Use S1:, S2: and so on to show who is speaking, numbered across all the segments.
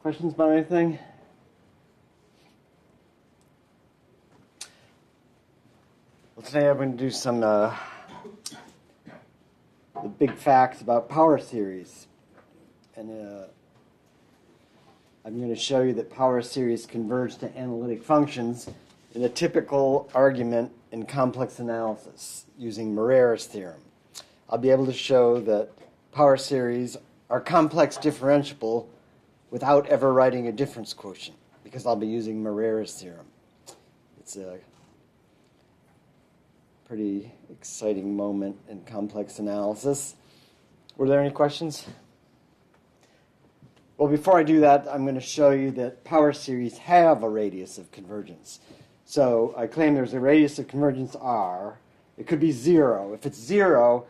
S1: Questions about anything? Well, today I'm going to do some the big facts about power series. And I'm going to show you that power series converge to analytic functions in a typical argument in complex analysis using Morera's theorem. I'll be able to show that power series are complex differentiable without ever writing a difference quotient, because I'll be using Morera's theorem. It's a pretty exciting moment in complex analysis. Were there any questions? Well, before I do that, I'm going to show you that power series have a radius of convergence. So I claim there's a radius of convergence R. It could be 0. If it's 0,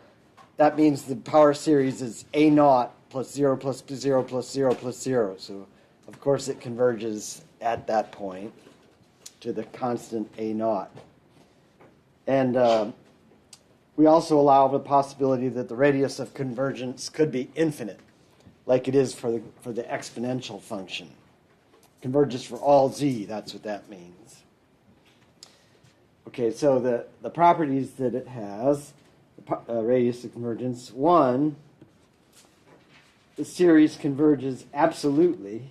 S1: that means the power series is A naught plus 0 plus 0 plus 0 plus 0. So, of course, it converges at that point to the constant A naught. And we also allow the possibility that the radius of convergence could be infinite, like it is for the exponential function. Converges for all z, that's what that means. Okay, so the properties that it has, the radius of convergence, 1, the series converges absolutely.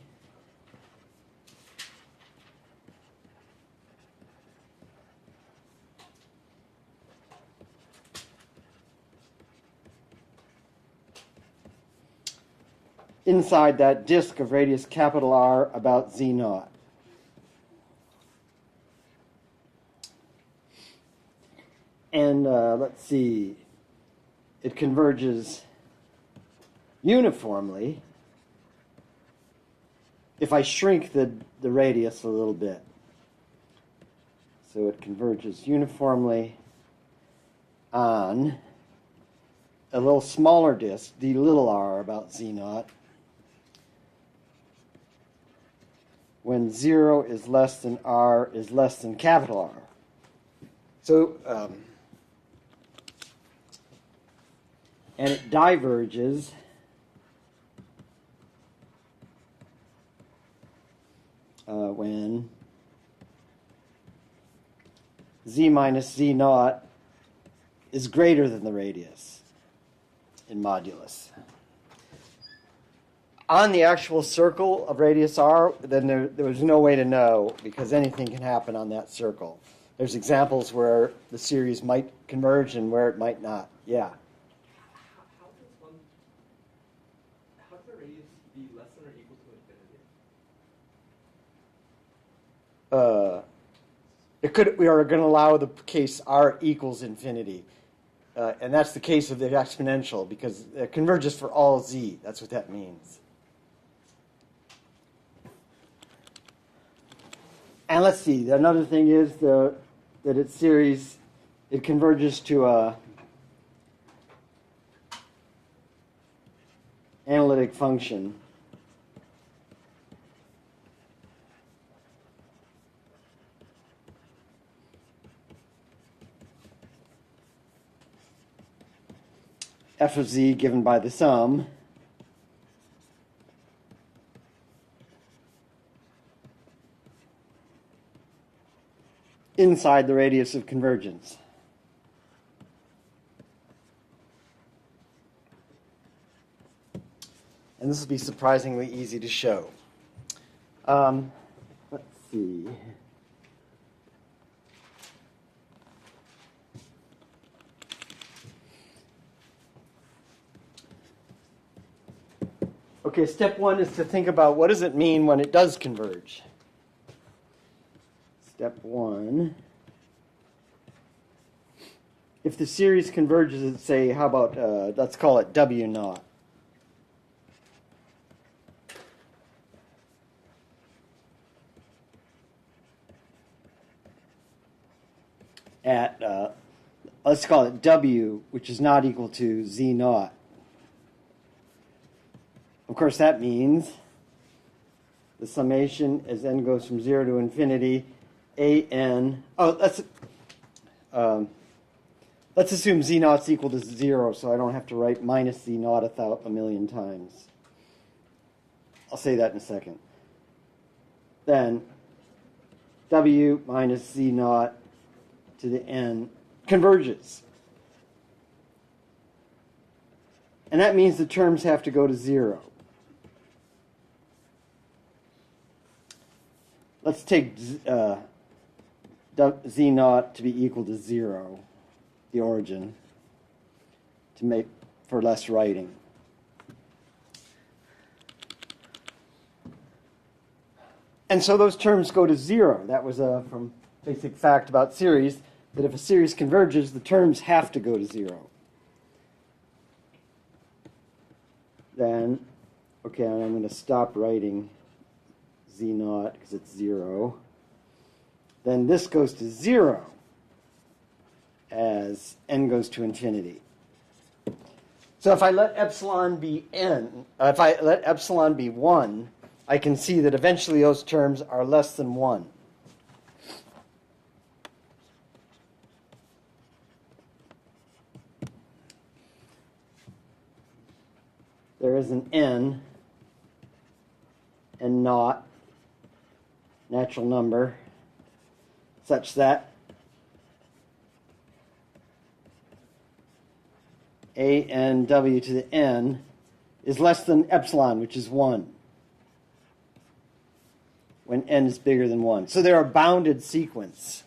S1: Inside that disk of radius capital R about z naught. And let's see, it converges uniformly if I shrink the radius a little bit. So it converges uniformly on a little smaller disk, d little r about z naught, when 0 is less than r is less than capital R. So, and it diverges when z minus z naught is greater than the radius in modulus. On the actual circle of radius r, then there was no way to know, because anything can happen on that circle. There's examples where the series might converge and where it might not. Yeah?
S2: How does the radius be less than or equal to infinity?
S1: We are going to allow the case r equals infinity. And that's the case of the exponential, because it converges for all z. That's what that means. And let's see, another thing is that its series, it converges to a analytic function. F of z given by the sum inside the radius of convergence. And this will be surprisingly easy to show. Let's see. Okay, step 1 is to think about what does it mean when it does converge. Step 1. If the series converges at, say, how about, let's call it W naught. At, let's call it W, which is not equal to Z naught. Of course, that means the summation as n goes from 0 to infinity, an. Let's assume z naught's equal to 0, so I don't have to write minus z naught a million times. I'll say that in a second. then w minus z naught to the n converges. And that means the terms have to go to 0. Let's take z naught to be equal to 0, the origin, to make for less writing. And so those terms go to 0. That was from basic fact about series, that if a series converges, the terms have to go to 0. Then, okay, I'm going to stop writing z naught because it's 0. Then this goes to 0 as n goes to infinity. So if I let epsilon be n, if I let epsilon be 1, I can see that eventually those terms are less than 1. There is an n naught, natural number, such that a n w to the n is less than epsilon, which is 1, when n is bigger than 1. So they're a bounded sequence.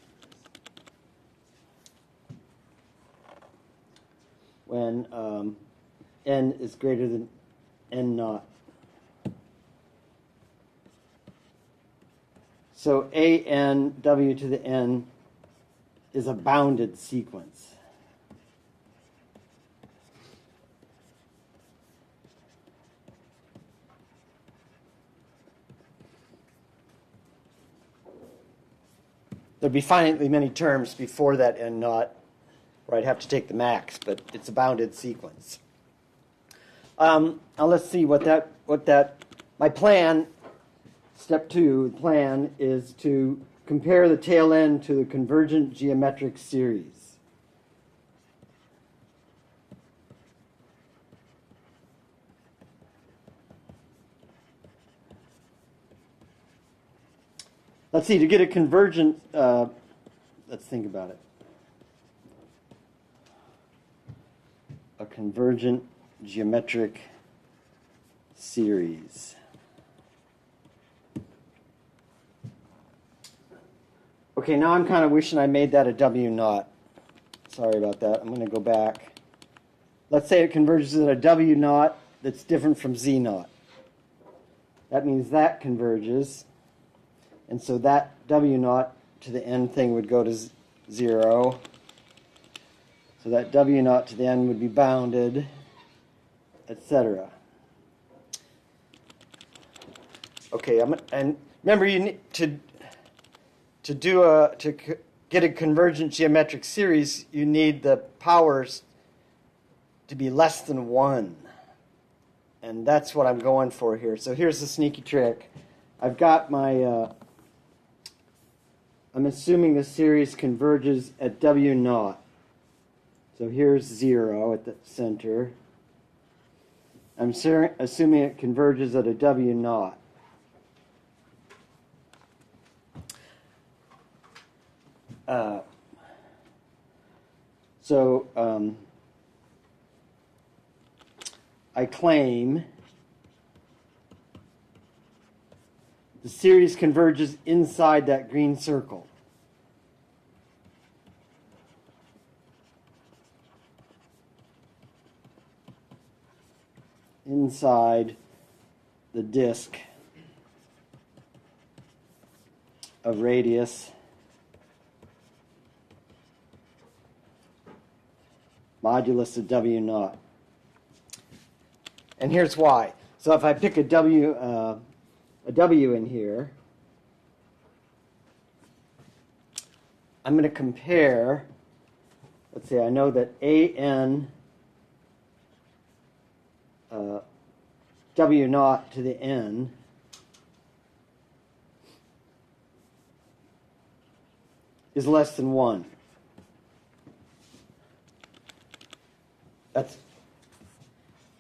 S1: When n is greater than n naught. So a n w to the n is a bounded sequence. There'd be finitely many terms before that n naught, where I'd have to take the max, but it's a bounded sequence. Now let's see my plan, step 2, the plan is to compare the tail end to the convergent geometric series. Let's see, to get a convergent, let's think about it. A convergent geometric series. Okay, now I'm kind of wishing I made that a W naught. Sorry about that. I'm going to go back. Let's say it converges at a W naught that's different from Z naught. That means that converges. And so that W naught to the n thing would go to 0. So that W naught to the n would be bounded, etc. Okay, and remember, you need to get a convergent geometric series, you need the powers to be less than 1. And that's what I'm going for here. So here's the sneaky trick. I've got my, I'm assuming the series converges at W naught. So here's 0 at the center. I'm assuming it converges at a W naught. I claim the series converges inside that green circle. Inside the disk of radius modulus of W naught. And here's why. So if I pick a W in here, I'm going to compare, let's say I know that AN W naught to the n is less than 1.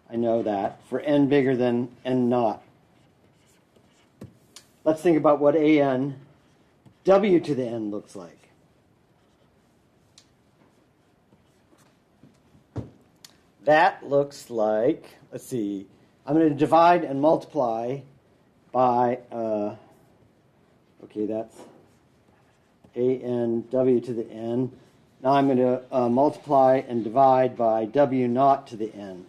S1: I know that for n bigger than n naught. let's think about what an w to the n looks like. That looks like, let's see, I'm going to divide and multiply by, okay, that's an w to the n. Now I'm going to multiply and divide by w naught to the n.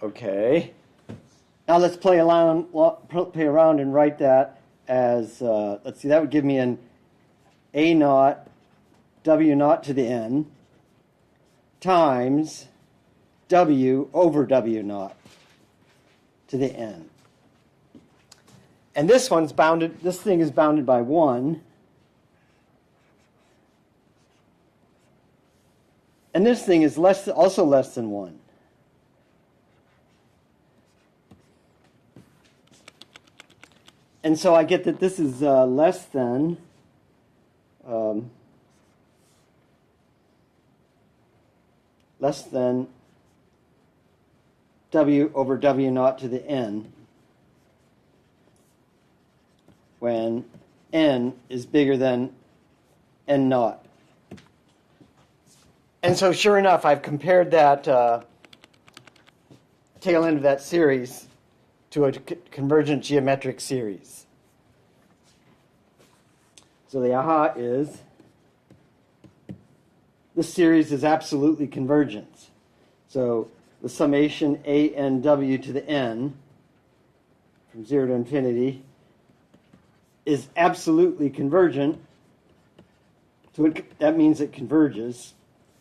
S1: Okay. Now let's play around and write that as, let's see, that would give me an a naught w naught to the n times w over w naught to the n. And this one's bounded, this thing is bounded by 1. And this thing is also less than 1. And so I get that this is less than w over w naught to the n when n is bigger than n naught. And so sure enough, I've compared that tail end of that series to a convergent geometric series. So the aha is this series is absolutely convergent. So the summation a n w to the n from 0 to infinity is absolutely convergent. So that means it converges.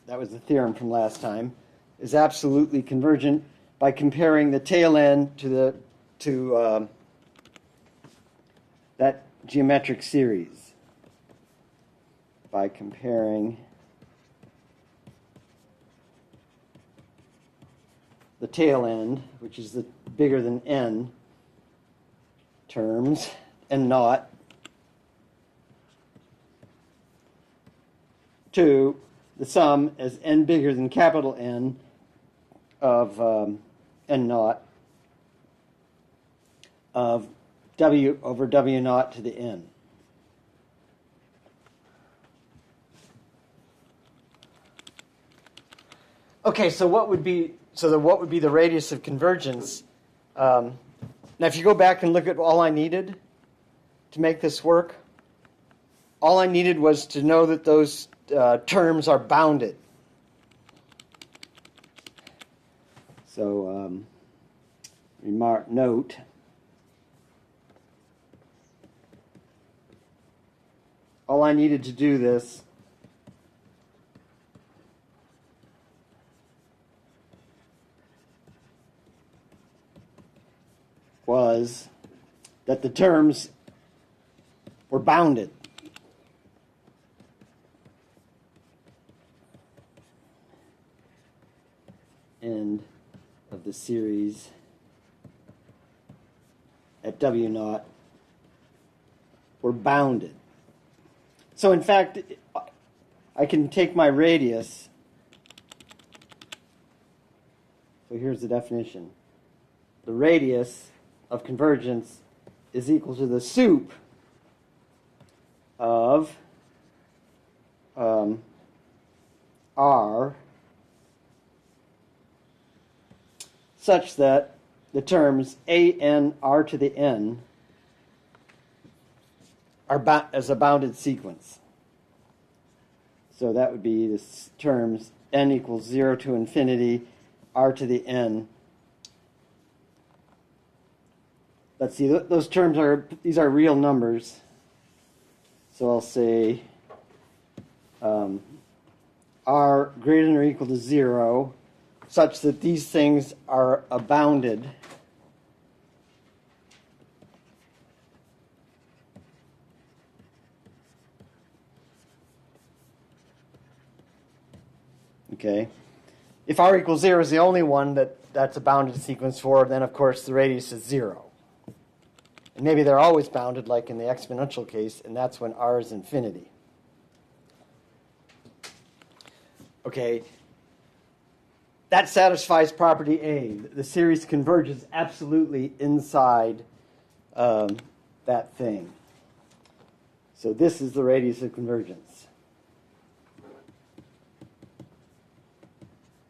S1: That was the theorem from last time. Is absolutely convergent by comparing the tail end to that geometric series. By comparing the tail end, which is the bigger than n terms, n naught, to the sum as n bigger than capital N of n naught of w over w naught to the n. Okay, so what would be the radius of convergence? Now, if you go back and look at all I needed to make this work, all I needed was to know that those terms are bounded. So, note. All I needed to do this was that the terms were bounded. End of the series at w naught were bounded. So in fact, I can take my radius. So here's the definition. The radius of convergence is equal to the sup of R such that the terms a n r to the n are as a bounded sequence. So that would be the terms n equals 0 to infinity, r to the n. Let's see, those terms these are real numbers. So I'll say r greater than or equal to 0, such that these things are bounded. Okay. If r equals 0 is the only one that's a bounded sequence for, then of course the radius is 0. And maybe they're always bounded, like in the exponential case, and that's when r is infinity. Okay. that satisfies property A. The series converges absolutely inside that thing. So this is the radius of convergence.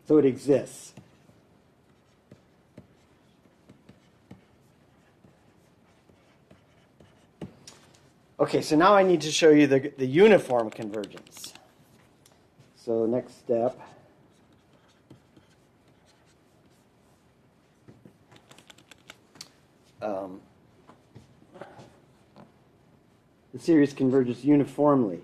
S1: So it exists. Okay, so now I need to show you the uniform convergence. So next step. The series converges uniformly.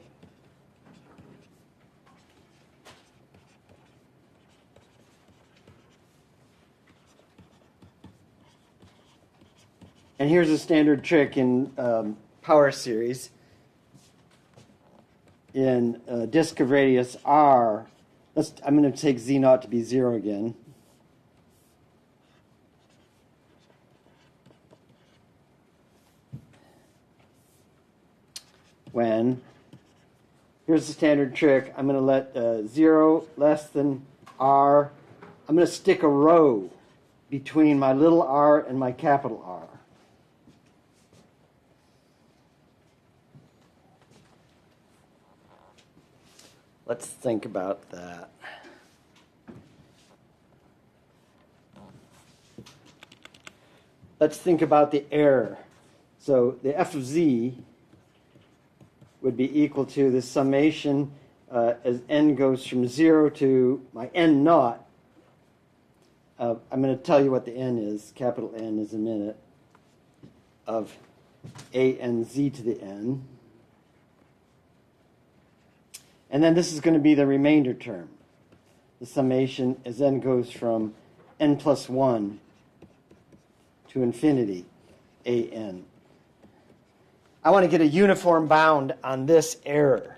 S1: And here's a standard trick in power series. In a disk of radius r, I'm going to take z naught to be 0 again. When, here's the standard trick, I'm going to let 0 less than r, I'm going to stick a row between my little r and my capital R. Let's think about that. Let's think about the error. So the f of z would be equal to the summation as n goes from 0 to my n naught. I'm going to tell you what the n is, capital N is a minute, of a n z to the n. And then this is going to be the remainder term. The summation as n goes from n plus 1 to infinity, a n. I want to get a uniform bound on this error.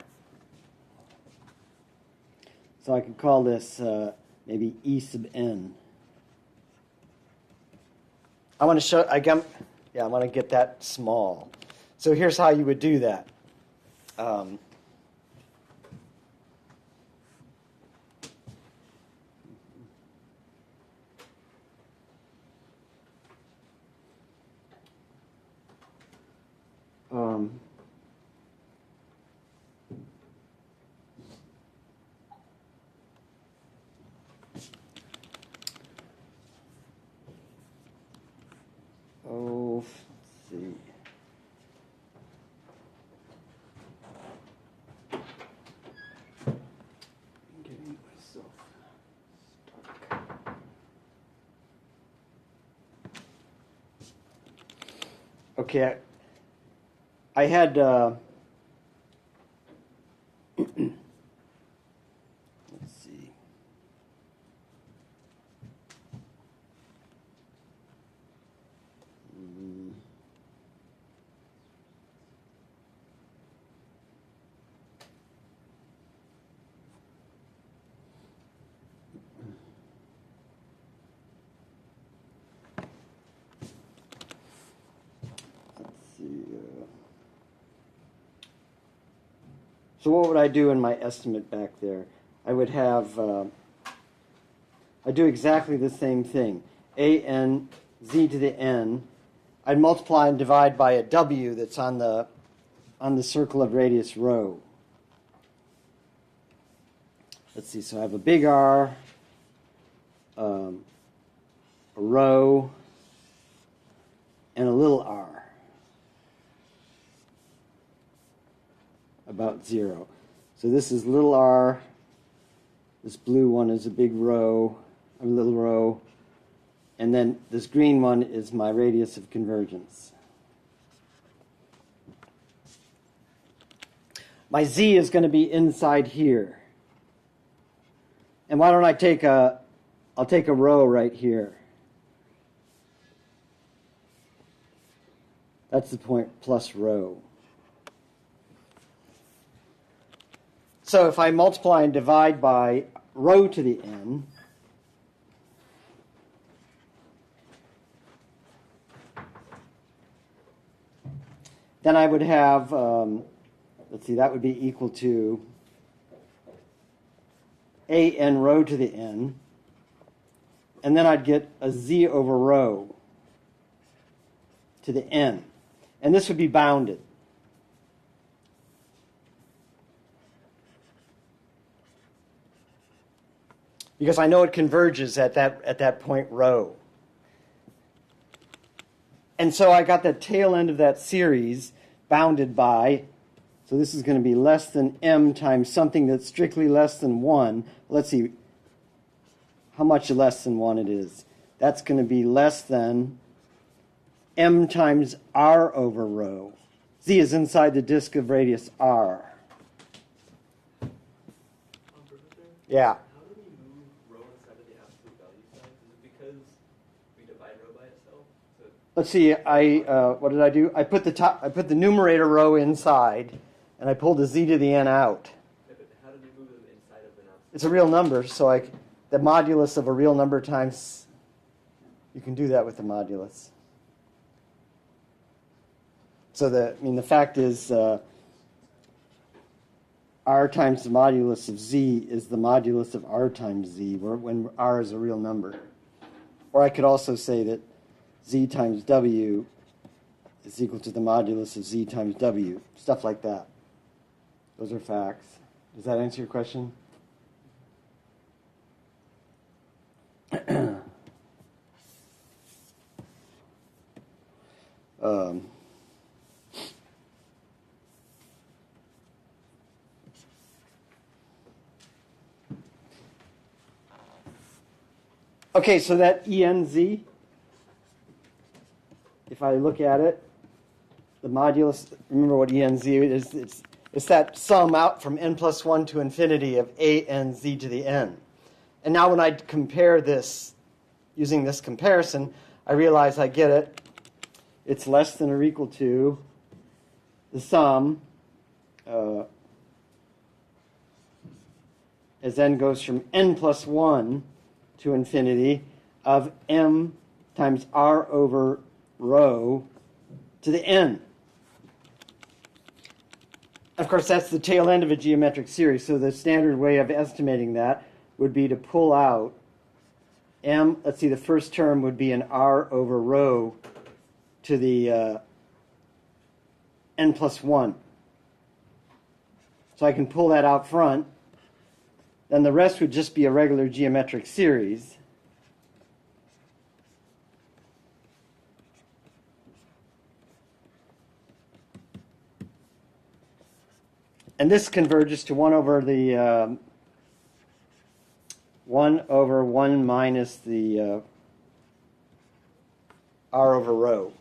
S1: So I could call this maybe E sub n. I want to show, I want to get that small. So here's how you would do that. Let's see. I'm getting myself stuck. Okay, I had let's see. So what would I do in my estimate back there? I would have, I do exactly the same thing. A n z to the n. I'd multiply and divide by a w that's on the circle of radius rho. Let's see, so I have a big R, a rho, and a little r. About 0. So this is little r. This blue one is a big rho, a little rho. And then this green one is my radius of convergence. My z is going to be inside here. And why don't I take I'll take a row right here. That's the point plus rho. So if I multiply and divide by rho to the n, then I would have, let's see, that would be equal to a n rho to the n. and then I'd get a z over rho to the n. And this would be bounded. Because I know it converges at that point rho. And so I got the tail end of that series bounded by, so this is going to be less than m times something that's strictly less than 1. Let's see how much less than 1 it is. That's going to be less than m times r over rho. Z is inside the disk of radius r. Yeah.
S2: How do we move rho inside of the absolute value sign? Is it because we divide rho by itself? So
S1: Let's see. What did I do? I put the numerator rho inside, and I pulled the z to the n out.
S2: but how do we move them inside of an absolute?
S1: It's a real number, so the modulus of a real number times. You can do that with the modulus. So the fact is, r times the modulus of z is the modulus of r times z, when r is a real number. Or I could also say that z times w is equal to the modulus of z times w, stuff like that. Those are facts. Does that answer your question? Okay, so that ENZ, if I look at it, the modulus, remember what ENZ is? It's that sum out from n plus 1 to infinity of a n z to the n. And now when I compare this, using this comparison, I realize I get it. It's less than or equal to the sum as n goes from n plus 1 to infinity of m times r over rho to the n. Of course, that's the tail end of a geometric series, so the standard way of estimating that would be to pull out m. Let's see, the first term would be an r over rho to the n plus 1. So I can pull that out front. Then the rest would just be a regular geometric series. And this converges to 1 over the 1 over 1 minus the r over rho.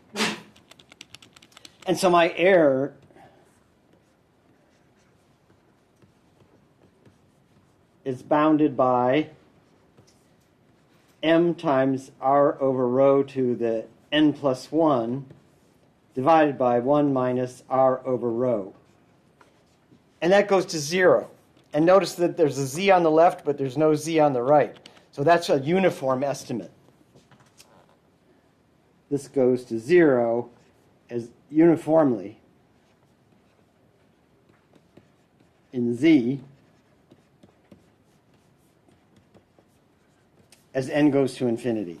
S1: And so my error is bounded by m times r over rho to the n plus 1 divided by 1 minus r over rho. And that goes to 0. And notice that there's a z on the left, but there's no z on the right. So that's a uniform estimate. This goes to 0 as uniformly in z as n goes to infinity.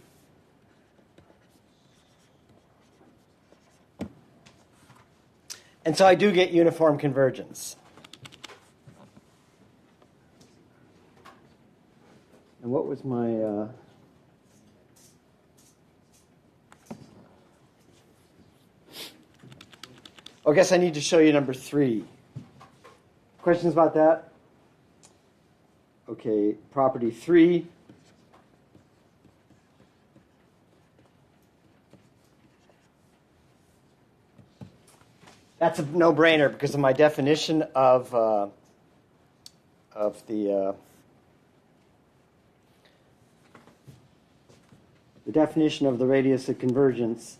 S1: And so I do get uniform convergence. And what was my... I guess I need to show you number 3. Questions about that? Okay, property 3. That's a no-brainer because of my definition of the definition of the radius of convergence.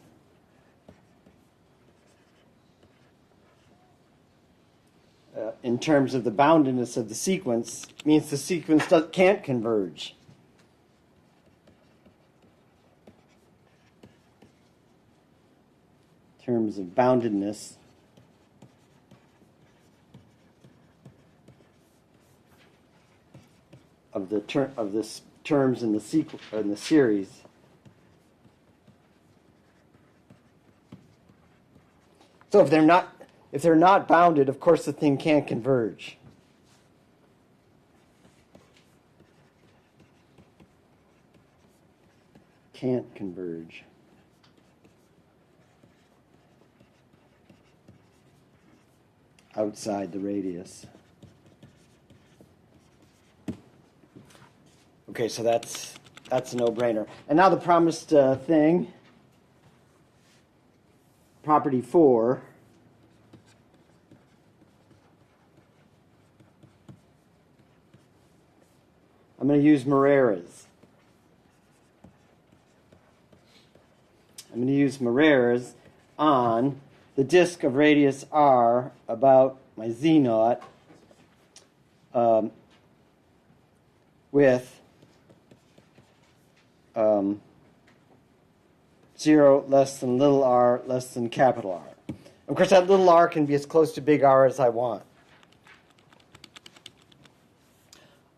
S1: In terms of the boundedness of the sequence, means the sequence can't converge. In terms of boundedness of the of this terms in the series. So if they're not bounded, of course the thing can't converge. Can't converge. Outside the radius. Okay, so that's a no-brainer. And now the promised thing, property 4. I'm going to use Morera's. I'm going to use Morera's on the disk of radius r about my z naught with 0 less than little r less than capital R. Of course, that little r can be as close to big R as I want.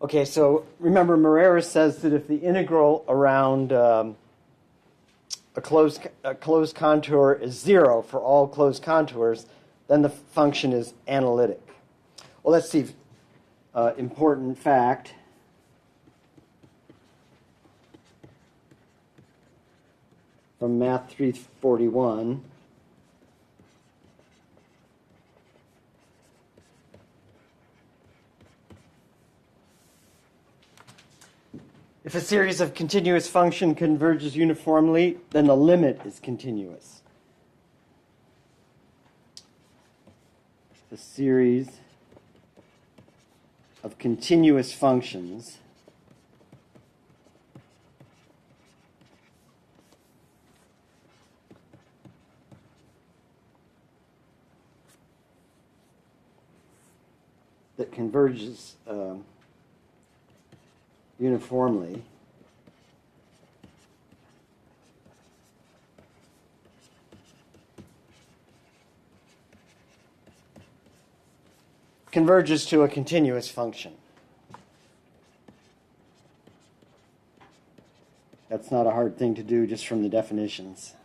S1: Okay, so remember, Morera says that if the integral around a closed contour is 0 for all closed contours, then the function is analytic. Well, let's see. Important fact. From Math 341. If a series of continuous function converges uniformly, then the limit is continuous. The series of continuous functions that converges uniformly converges to a continuous function. That's not a hard thing to do just from the definitions.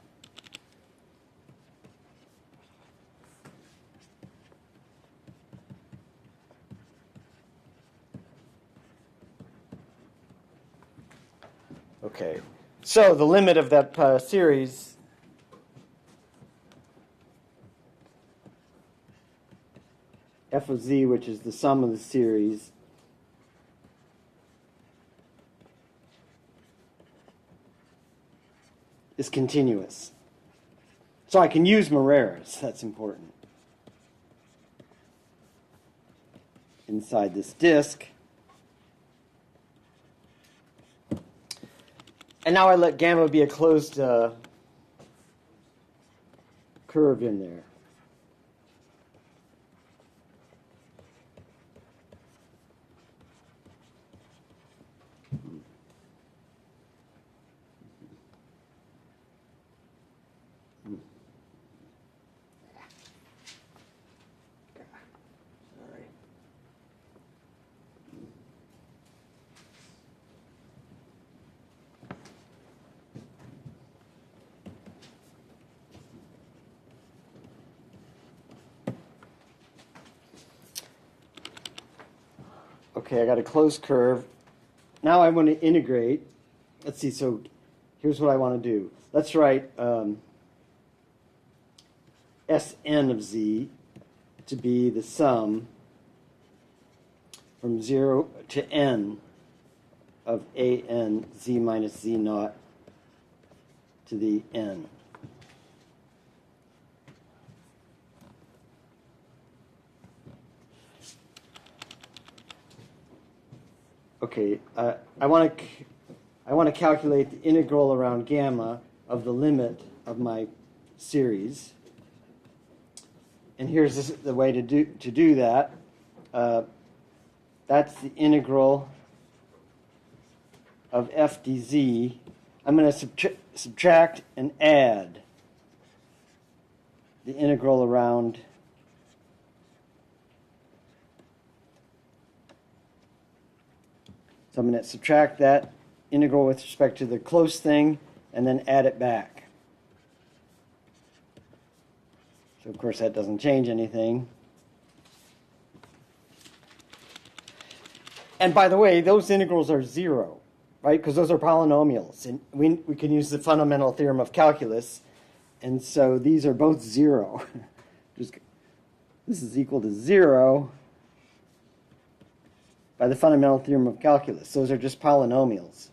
S1: Okay, so the limit of that series f of z, which is the sum of the series, is continuous. So I can use Morera's. That's important. Inside this disk. And now I let gamma be a closed curve in there. Okay, I got a closed curve. Now I want to integrate. Let's see, so here's what I want to do. Let's write Sn of z to be the sum from 0 to n of an z minus z naught to the n. Okay, I want to calculate the integral around gamma of the limit of my series, and here's the way to do that. That's the integral of f dz. I'm going to subtract and add the integral around So I'm going to subtract that integral with respect to the close thing and then add it back. So of course that doesn't change anything. And by the way, those integrals are zero, right? Because those are polynomials. And we can use the fundamental theorem of calculus. And so these are both zero. This is equal to 0 by the fundamental theorem of calculus. Those are just polynomials.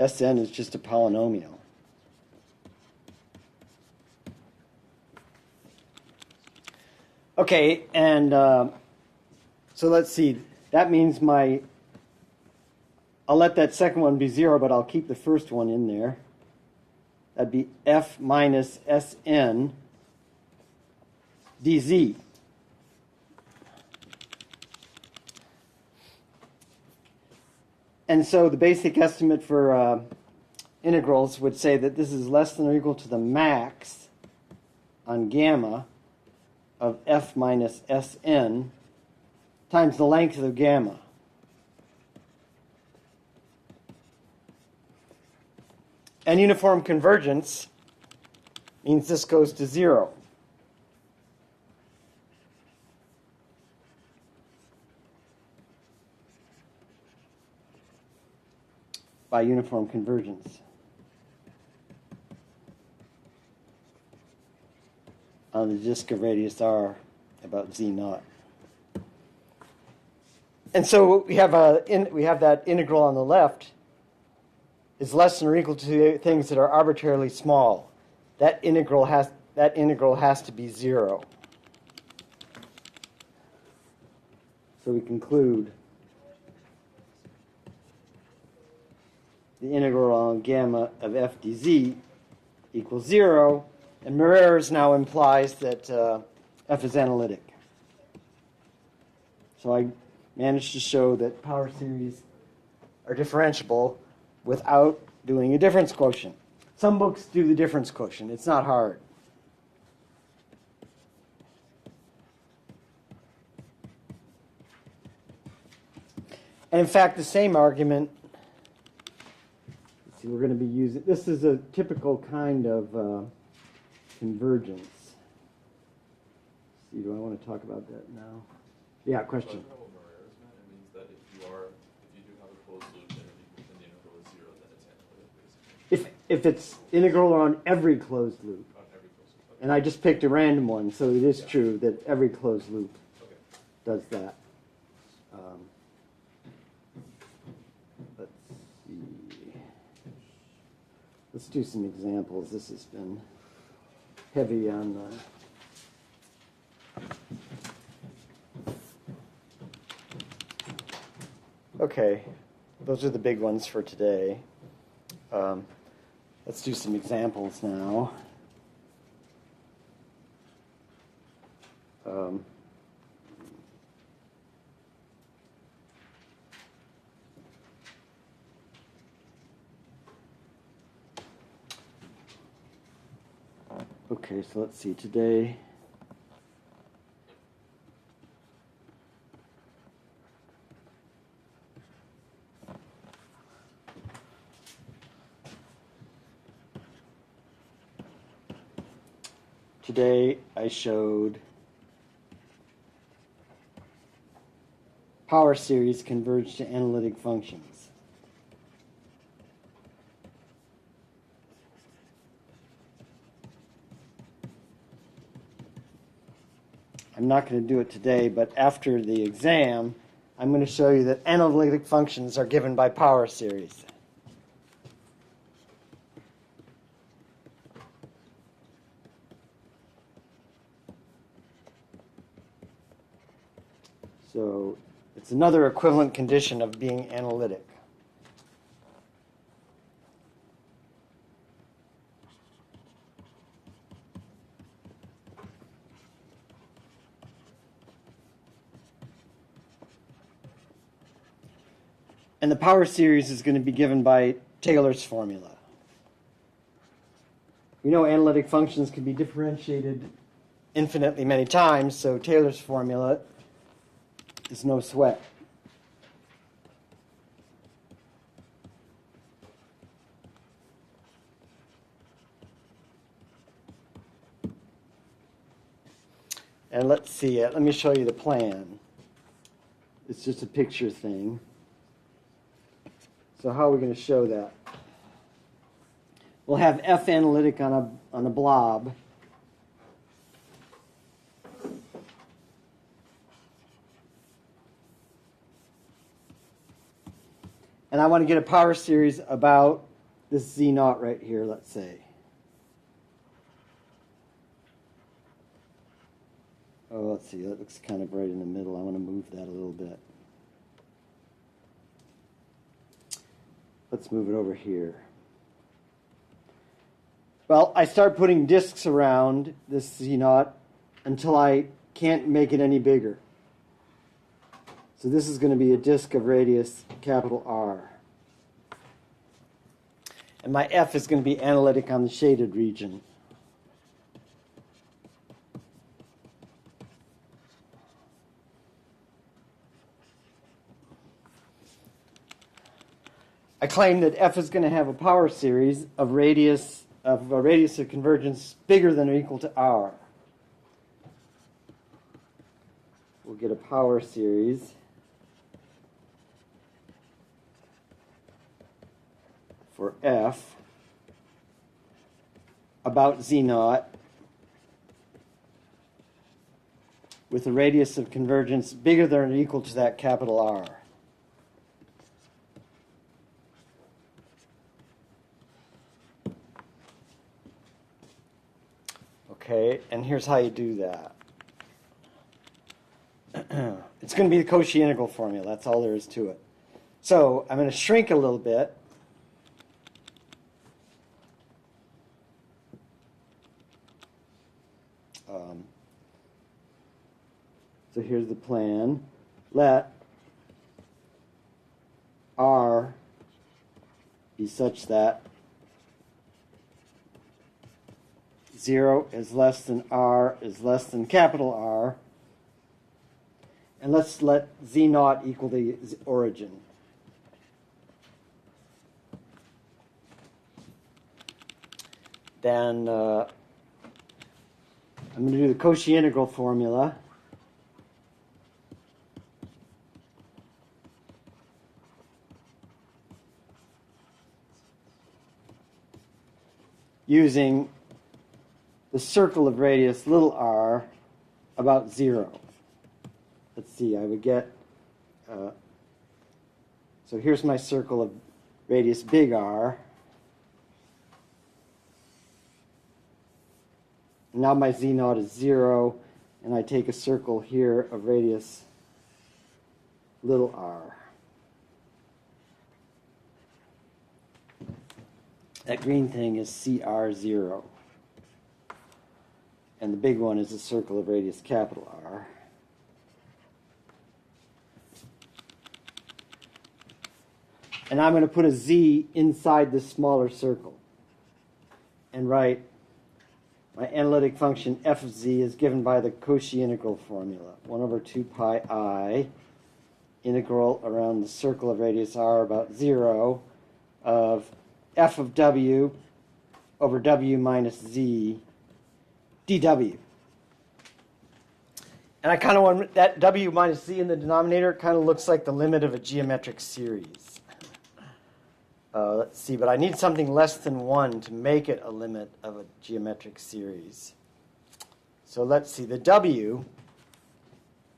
S1: Sn is just a polynomial. Okay, and so let's see. That means I'll let that second one be 0, but I'll keep the first one in there. That'd be f minus Sn dz. And so the basic estimate for integrals would say that this is less than or equal to the max on gamma of f minus Sn times the length of gamma. And uniform convergence means this goes to 0. By uniform convergence on the disk of radius r about z naught. And so we have that integral on the left is less than or equal to things that are arbitrarily small. That integral has to be 0. So we conclude the integral on gamma of f dz equals 0, and Moreira's now implies that f is analytic. So I managed to show that power series are differentiable without doing a difference quotient. Some books do the difference quotient. It's not hard. And in fact, the same argument, let's see, we're going to be using, this is a typical kind of convergence. Let's see, do I want to talk about that now? Yeah, question. If it's integral on every closed loop. And I just picked a random one, so it is true that every closed loop does that. Let's see. Let's do some examples. This has been heavy on okay, those are the big ones for today. Let's do some examples now. Okay, so let's see. Today, I showed power series converge to analytic functions. I'm not going to do it today, but after the exam, I'm going to show you that analytic functions are given by power series. So it's another equivalent condition of being analytic. And the power series is going to be given by Taylor's formula. We know analytic functions can be differentiated infinitely many times, so Taylor's formula is no sweat. And let's see it. Let me show you the plan. It's just a picture thing. So how are we going to show that? We'll have F analytic on a blob. And I want to get a power series about this Z naught right here, let's say. Oh, let's see, that looks kind of right in the middle. I want to move that a little bit. Let's move it over here. Well, I start putting disks around this Z naught until I can't make it any bigger. So this is going to be a disk of radius capital R. And my F is going to be analytic on the shaded region. I claim that F is going to have a power series of a radius of convergence bigger than or equal to R. We'll get a power series for F about Z naught with a radius of convergence bigger than or equal to that capital R. Okay, and here's how you do that. It's going to be the Cauchy integral formula. That's all there is to it. So I'm going to shrink a little bit. So here's the plan. Let R be such that 0 is less than R is less than capital R. And let's let Z naught equal the origin. Then I'm going to do the Cauchy integral formula. Using the circle of radius little r about 0. Let's see, I would get, so here's my circle of radius big R. Now my Z naught is 0, and I take a circle here of radius little r. That green thing is CR0. And the big one is a circle of radius capital R. And I'm going to put a Z inside this smaller circle and write my analytic function f of z is given by the Cauchy integral formula. 1 over 2 pi I integral around the circle of radius r about 0 of f of w over w minus z dw. And I kind of want that w minus z in the denominator kind of looks like the limit of a geometric series. Let's see, but I need something less than 1 to make it a limit of a geometric series. So let's see, the w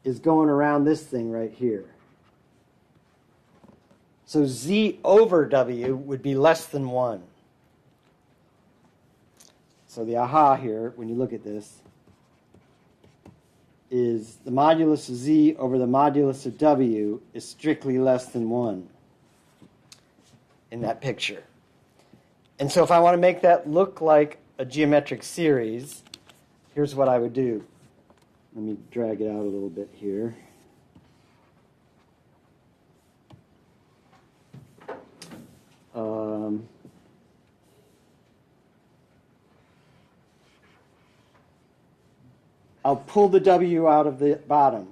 S1: is going around this thing right here. So z over w would be less than 1. So the aha here, when you look at this, is the modulus of z over the modulus of w is strictly less than 1 in that picture. And so if I want to make that look like a geometric series, here's what I would do. Let me drag it out a little bit here. I'll pull the w out of the bottom.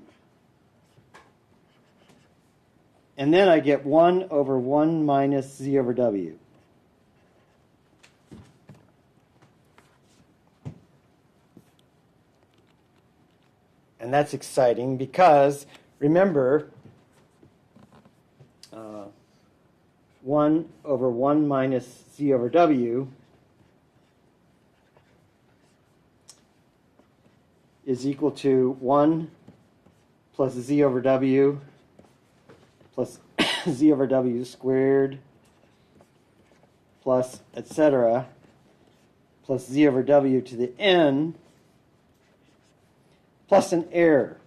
S1: And then I get 1 over 1 minus z over w. And that's exciting because, remember, 1 over 1 minus z over w is equal to 1 plus z over w plus z over w squared plus etc. plus z over w to the n plus an error.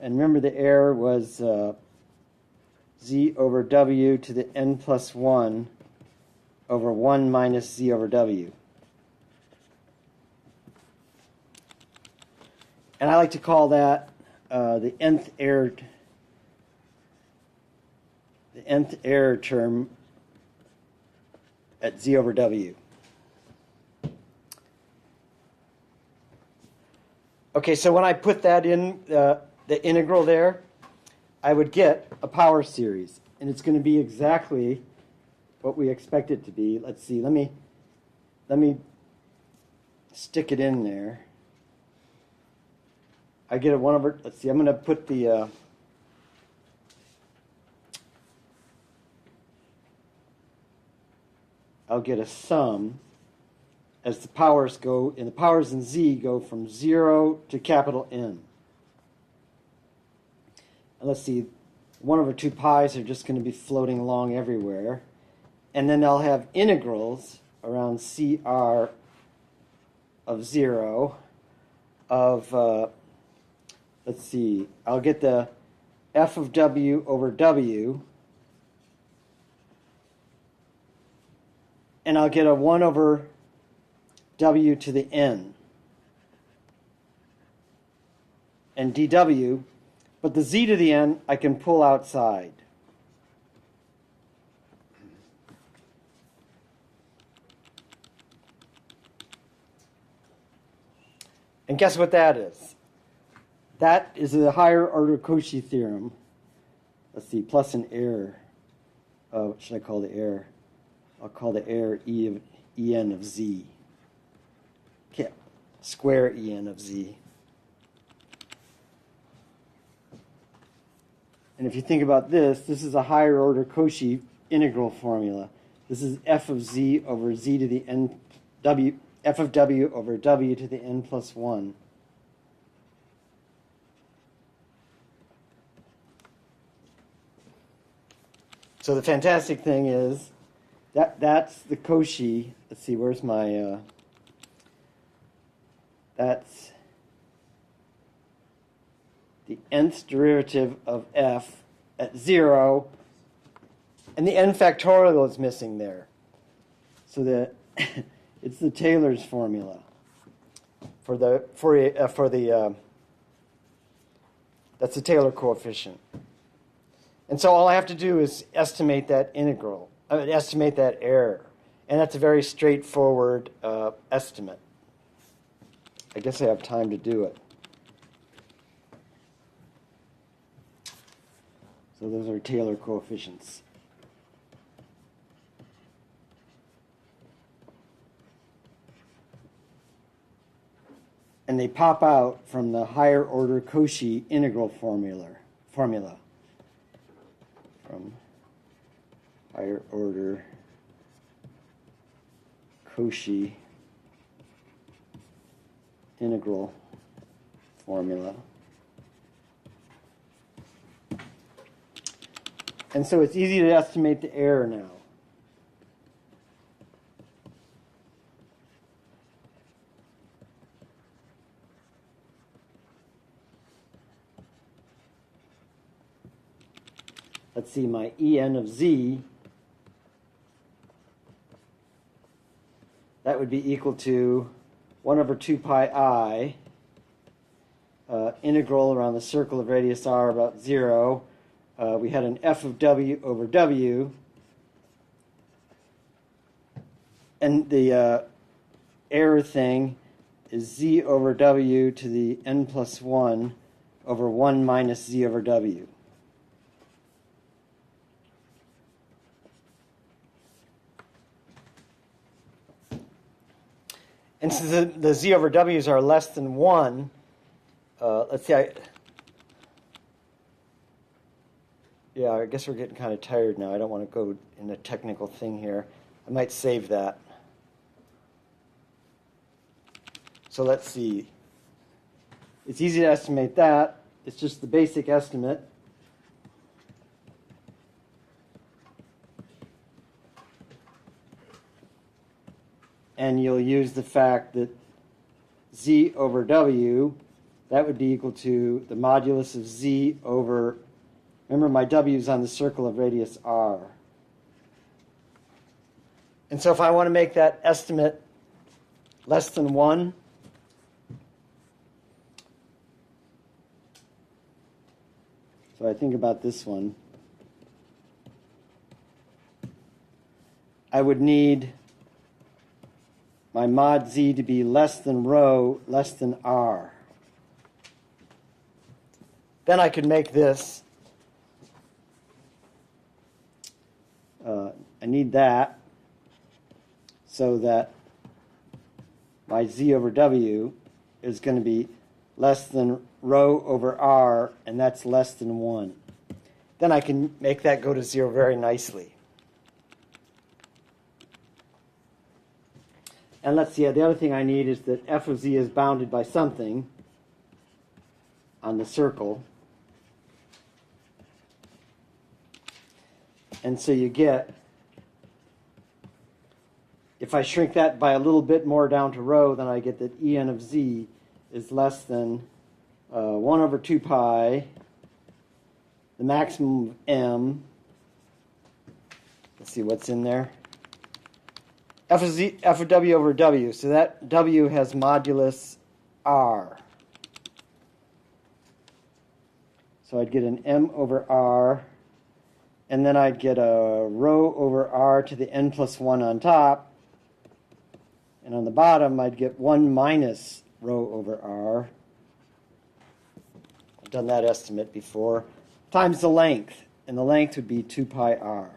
S1: And remember the error was z over w to the n plus 1 over 1 minus z over w. And I like to call that the nth error term at z over w. Okay, so when I put that in the integral there, I would get a power series, and it's going to be exactly what we expect it to be. Let's see. Let me stick it in there. I get a 1 over. Let's see. I'm going to put the. I'll get a sum as the powers go, and the powers in z go from 0 to capital N. And let's see, 1 over 2 pi's are just going to be floating along everywhere. And then I'll have integrals around CR of 0 of, let's see, I'll get the f of w over w, and I'll get a 1 over w to the n, and dw, but the z to the n I can pull outside. And guess what that is? That is the higher order Cauchy theorem. Let's see, plus an error. What should I call the error? I'll call the error en of z. Okay, square en of z. And if you think about this, this is a higher order Cauchy integral formula. This is f of z over z to the n w, f of w over w to the n plus 1. So the fantastic thing is that's the Cauchy. Let's see, where's my that's the nth derivative of f at 0, and the n factorial is missing there. So that it's the Taylor's formula for the that's the Taylor coefficient. And so all I have to do is estimate that integral, estimate that error, and that's a very straightforward estimate. I guess I have time to do it. So those are Taylor coefficients. And they pop out from the higher order Cauchy integral formula. From higher order Cauchy integral formula. And so it's easy to estimate the error now. Let's see, my en of z, that would be equal to 1 over 2 pi I, integral around the circle of radius r about 0. We had an f of w over w, and the error thing is z over w to the n plus 1 over 1 minus z over w. And since the z over w's are less than 1, let's see, I guess we're getting kind of tired now. I don't want to go in a technical thing here. I might save that. So let's see. It's easy to estimate that. It's just the basic estimate. And you'll use the fact that z over w, that would be equal to the modulus of z over, remember my w is on the circle of radius r. And so if I want to make that estimate less than 1, so I think about this one, I would need my mod z to be less than rho, less than r. Then I could make this, I need that, so that my z over w is going to be less than rho over r, and that's less than 1. Then I can make that go to 0 very nicely. And let's see, the other thing I need is that f of z is bounded by something on the circle. And so you get, if I shrink that by a little bit more down to rho, then I get that en of z is less than 1 over 2 pi, the maximum of m. Let's see what's in there. F of w over w. So that w has modulus r. So I'd get an m over r, and then I'd get a rho over r to the n plus 1 on top. And on the bottom, I'd get 1 minus rho over r. I've done that estimate before. Times the length. And the length would be 2 pi r.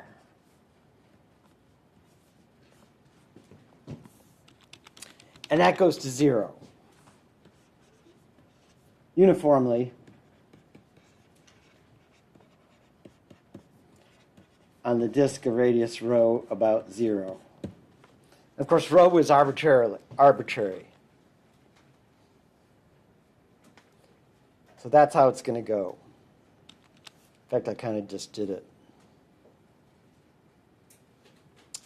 S1: And that goes to 0. Uniformly on the disk of radius rho about 0. Of course, rho is arbitrary. So that's how it's going to go. In fact, I kind of just did it.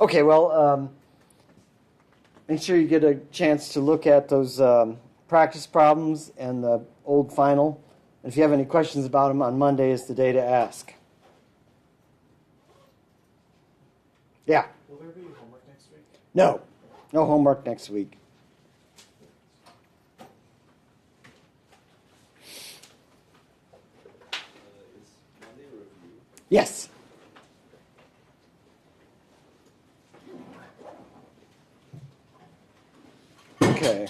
S1: Okay, well, make sure you get a chance to look at those practice problems and the old final. And if you have any questions about them, on Monday is the day to ask. Yeah?
S3: Will there be homework next week?
S1: No. No homework next week.
S2: Is Monday a review?
S1: Yes. Okay.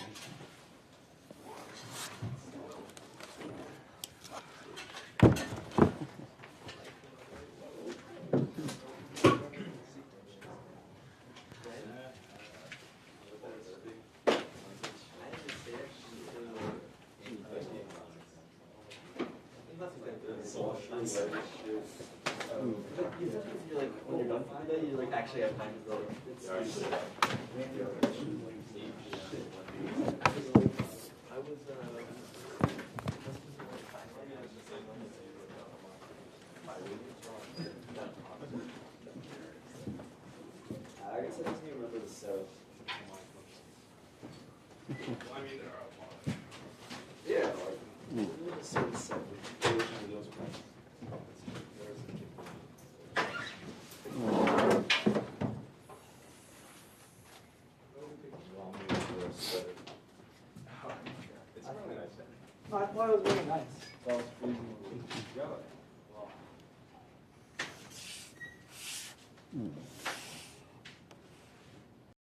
S2: When you're done for the day, you actually have time to go. I was I guess I just need to remember the south.
S3: I mean, there are a lot.
S2: Yeah, like the south. It's really nice.
S3: I thought it was really nice.
S2: That was freezing. Really? Wow.